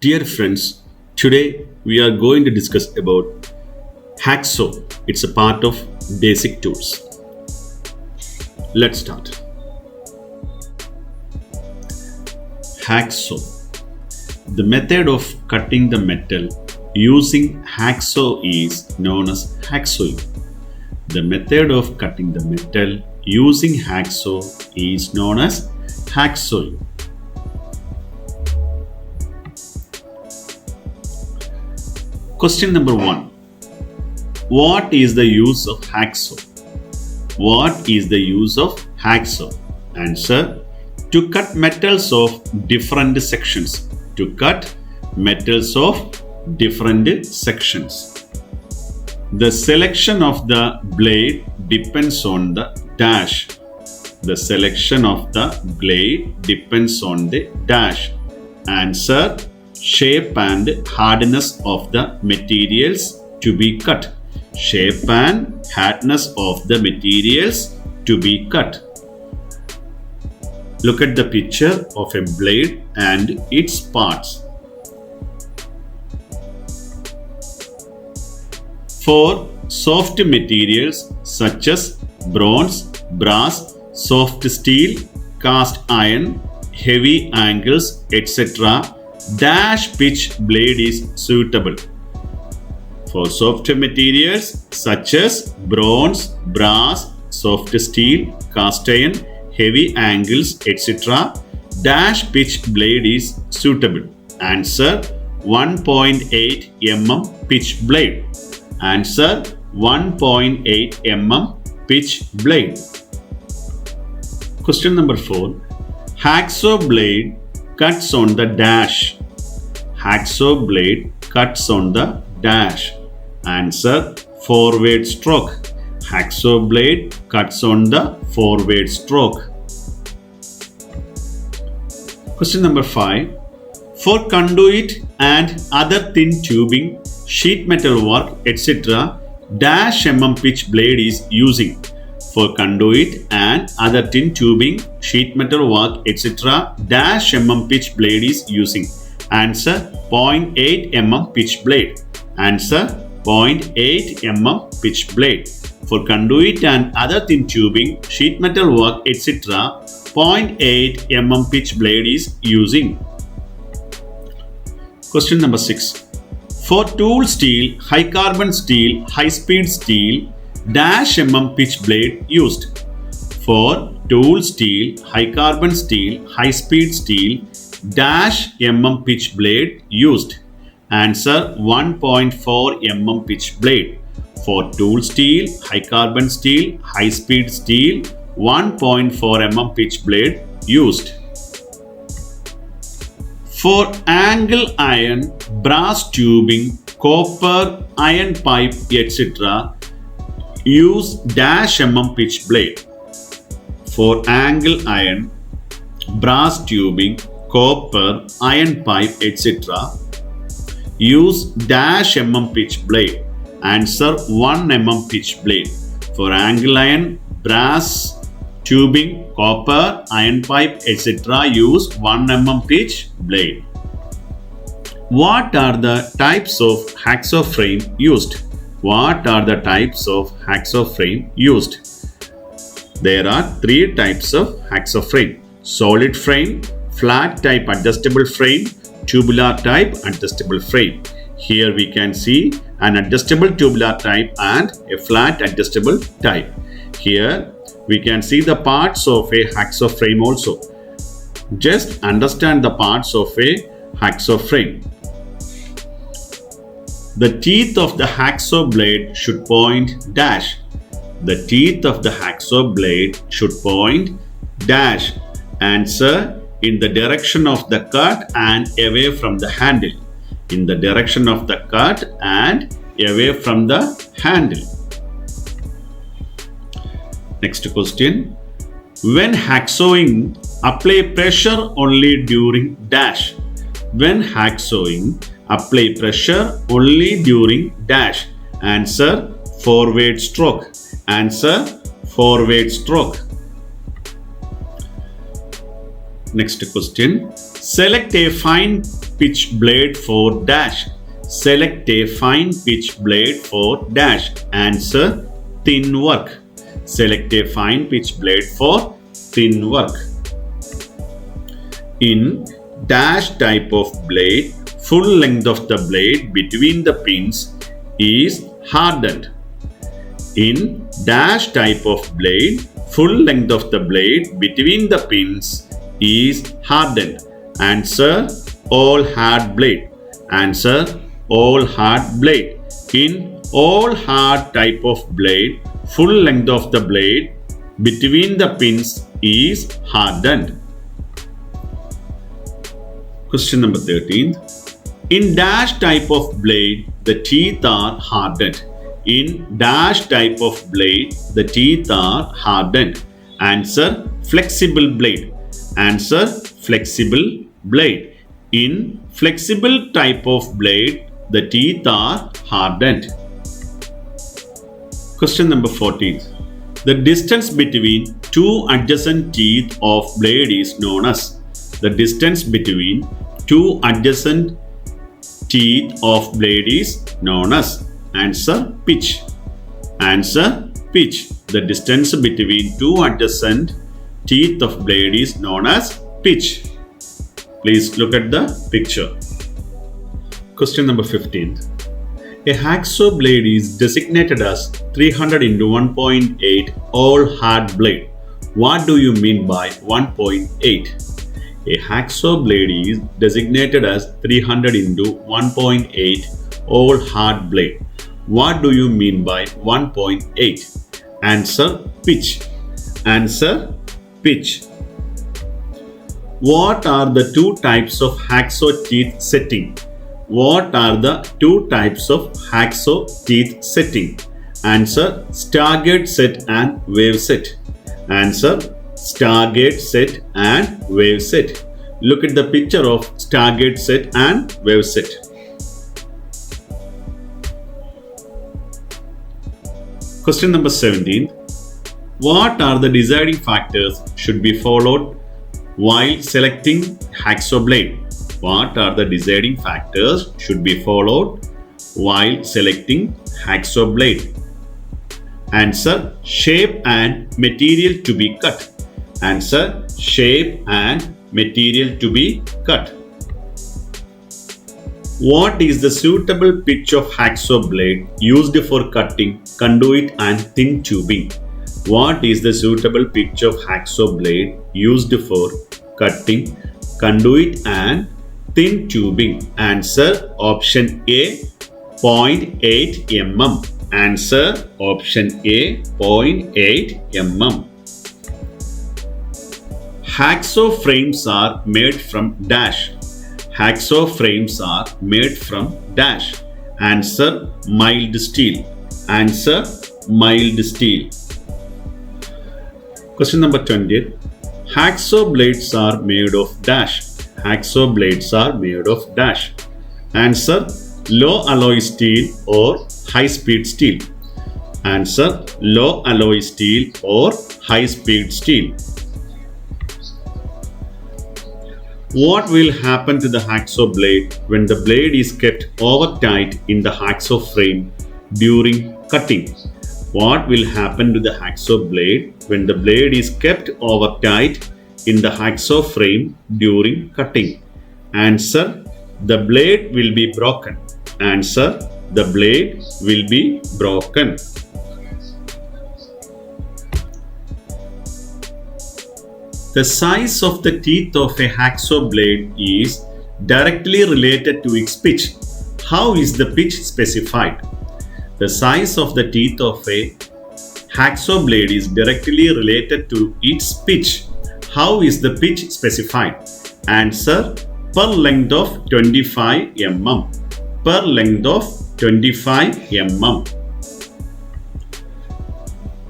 Dear friends, today we are going to discuss about hacksaw. It's a part of basic tools. Let's start. Hacksaw. The method of cutting the metal using hacksaw is known as hacksawing. The method of cutting the metal using hacksaw is known as hacksawing. Question number 1. What is the use of hacksaw? What is the use of hacksaw? Answer: to cut metals of different sections. To cut metals of different sections. The selection of the blade depends on the dash. The selection of the blade depends on the dash. Answer: shape and hardness of the materials to be cut. Shape and hardness of the materials to be cut. Look at the picture of a blade and its parts. For soft materials such as bronze, brass, soft steel, cast iron, heavy angles, etc., dash pitch blade is suitable. For soft materials such as bronze, brass, soft steel, cast iron, heavy angles, etc., dash pitch blade is suitable. Answer: 1.8 mm pitch blade. Answer: 1.8 mm pitch blade. Question number 4. Hacksaw blade cuts on the dash. Hacksaw blade cuts on the dash. Answer: forward stroke. Hacksaw blade cuts on the forward stroke. Question number 5. For conduit and other thin tubing, sheet metal work, etc., dash mm pitch blade is using. For conduit and other thin tubing, sheet metal work, etc., dash mm pitch blade is using. Answer: 0.8 mm pitch blade. Answer: 0.8 mm pitch blade. For conduit and other thin tubing, sheet metal work, etc., 0.8 mm pitch blade is using. Question number 6. For tool steel, high carbon steel, high speed steel, dash mm pitch blade used. For tool steel, high carbon steel, high speed steel, dash mm pitch blade used. Answer: 1.4 mm pitch blade. For tool steel, high carbon steel, high speed steel, 1.4 mm pitch blade used. For angle iron, brass tubing, copper, iron pipe, etc., use dash mm pitch blade. For angle iron, brass tubing, copper, iron pipe, etc., use dash mm pitch blade. Answer: 1 mm pitch blade. For angle iron, brass tubing, copper, iron pipe, etc., use 1 mm pitch blade. What are the types of hacksaw frame used? What are the types of hacksaw frame used? There are 3 types of hacksaw frame: solid frame, flat type adjustable frame, tubular type adjustable frame. Here we can see an adjustable tubular type and a flat adjustable type. Here we can see the parts of a hacksaw frame also. Just understand the parts of a hacksaw frame. The teeth of the hacksaw blade should point dash. The teeth of the hacksaw blade should point dash. Answer: in the direction of the cut and away from the handle. In the direction of the cut and away from the handle. Next question. When hacksawing, apply pressure only during dash. When hacksawing, apply pressure only during dash. Answer: forward stroke. Answer: forward stroke. Next question. Select a fine pitch blade for dash. Select a fine pitch blade for dash. Answer thin work. Select a fine pitch blade for thin work. In dash type of blade, full length of the blade between the pins is hardened. In dash type of blade, full length of the blade between the pins is hardened. Answer all hard blade. Answer all hard blade. In all hard type of blade, full length of the blade between the pins is hardened. Question number 13. In dash type of blade, the teeth are hardened. In dash type of blade, the teeth are hardened. Answer flexible blade. Answer flexible blade. In flexible type of blade, the teeth are hardened. Question number 14. The distance between two adjacent teeth of blade is known as. The distance between two adjacent teeth of blade is known as. Answer pitch. Answer pitch. The distance between two adjacent teeth of blade is known as pitch. Please look at the picture. Question number 15. A hacksaw blade is designated as 300 into 1.8 all hard blade. What do you mean by 1.8? A hacksaw blade is designated as 300 into 1.8 all hard blade. What do you mean by 1.8? Answer pitch. Answer pitch. What are the two types of hacksaw teeth setting? What are the two types of hacksaw teeth setting? Answer Stargate set and wave set. Answer Stargate set and wave set. Look at the picture of Stargate set and wave set. Question number 17. What are the deciding factors should be followed while selecting hacksaw blade? What are the deciding factors should be followed while selecting hacksaw blade? Answer shape and material to be cut. Answer shape and material to be cut. What is the suitable pitch of hacksaw blade used for cutting, conduit and thin tubing? What is the suitable pitch of hacksaw blade used for cutting, conduit and thin tubing? Answer option A 0.8 mm. Answer option A 0.8 mm. Hacksaw frames are made from dash. Hacksaw frames are made from dash. Answer mild steel. Answer mild steel. Question number 20. Hacksaw blades are made of dash. Hacksaw blades are made of dash. Answer low alloy steel or high speed steel. Answer low alloy steel or high speed steel. What will happen to the hacksaw blade when the blade is kept over tight in the hacksaw frame during cutting? What will happen to the hacksaw blade when the blade is kept over tight in the hacksaw frame during cutting? Answer the blade will be broken. Answer the blade will be broken. The size of the teeth of a hacksaw blade is directly related to its pitch. How is the pitch specified? The size of the teeth of a hacksaw blade is directly related to its pitch. How is the pitch specified? Answer per length of 25 mm. Per length of 25 mm.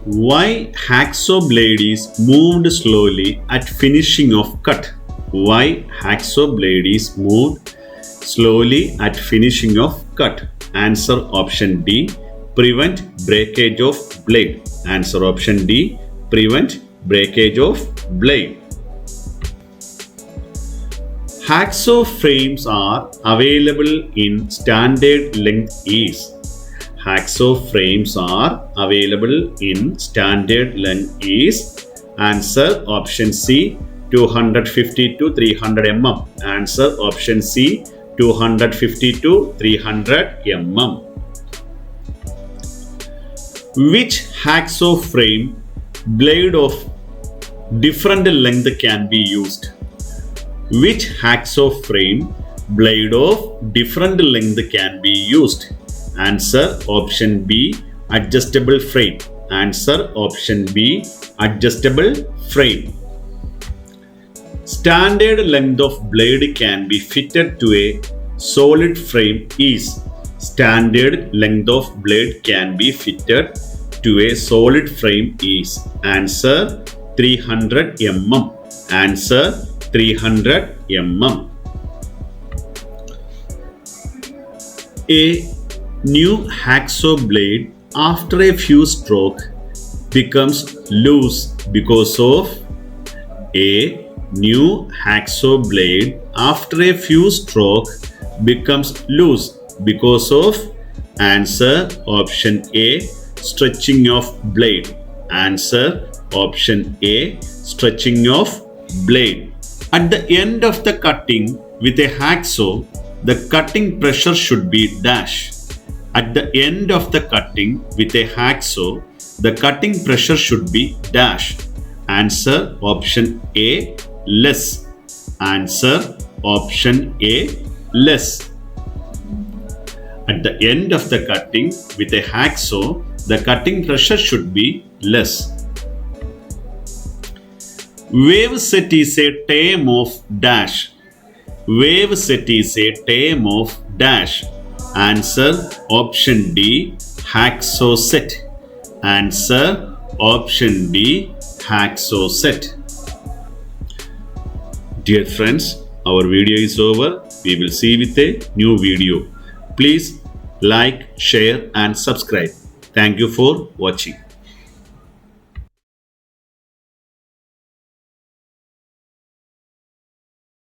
Why hacksaw blade is moved slowly at finishing of cut? Why hacksaw blade is moved slowly at finishing of cut? Answer option D. Prevent breakage of blade. Answer option D. Prevent breakage of blade. Hacksaw frames are available in standard length is. Hacksaw frames are available in standard length is. Answer option C 250 to 300 mm. Answer option C 250 to 300 mm. Which hacksaw frame blade of different length can be used? Which hacksaw frame blade of different length can be used? Answer option B adjustable frame. Answer option B adjustable frame. Standard length of blade can be fitted to a solid frame is. Standard length of blade can be fitted to a solid frame is. Answer 300 mm. Answer 300 mm. A new hacksaw blade after a few strokes becomes loose because of. A new hacksaw blade after a few strokes becomes loose because of. Answer option A stretching of blade. Answer option A stretching of blade. At the end of the cutting with a hacksaw, the cutting pressure should be dash. At the end of the cutting with a hacksaw, the cutting pressure should be dash. Answer option A less. Answer option A less. At the end of the cutting with a hacksaw, the cutting pressure should be less. Wave set is a term of dash. Wave set is a term of dash. Answer option D hacksaw set. Answer option D hacksaw set. Dear friends, our video is over. We will see with a new video. Please like, share and subscribe. Thank you for watching.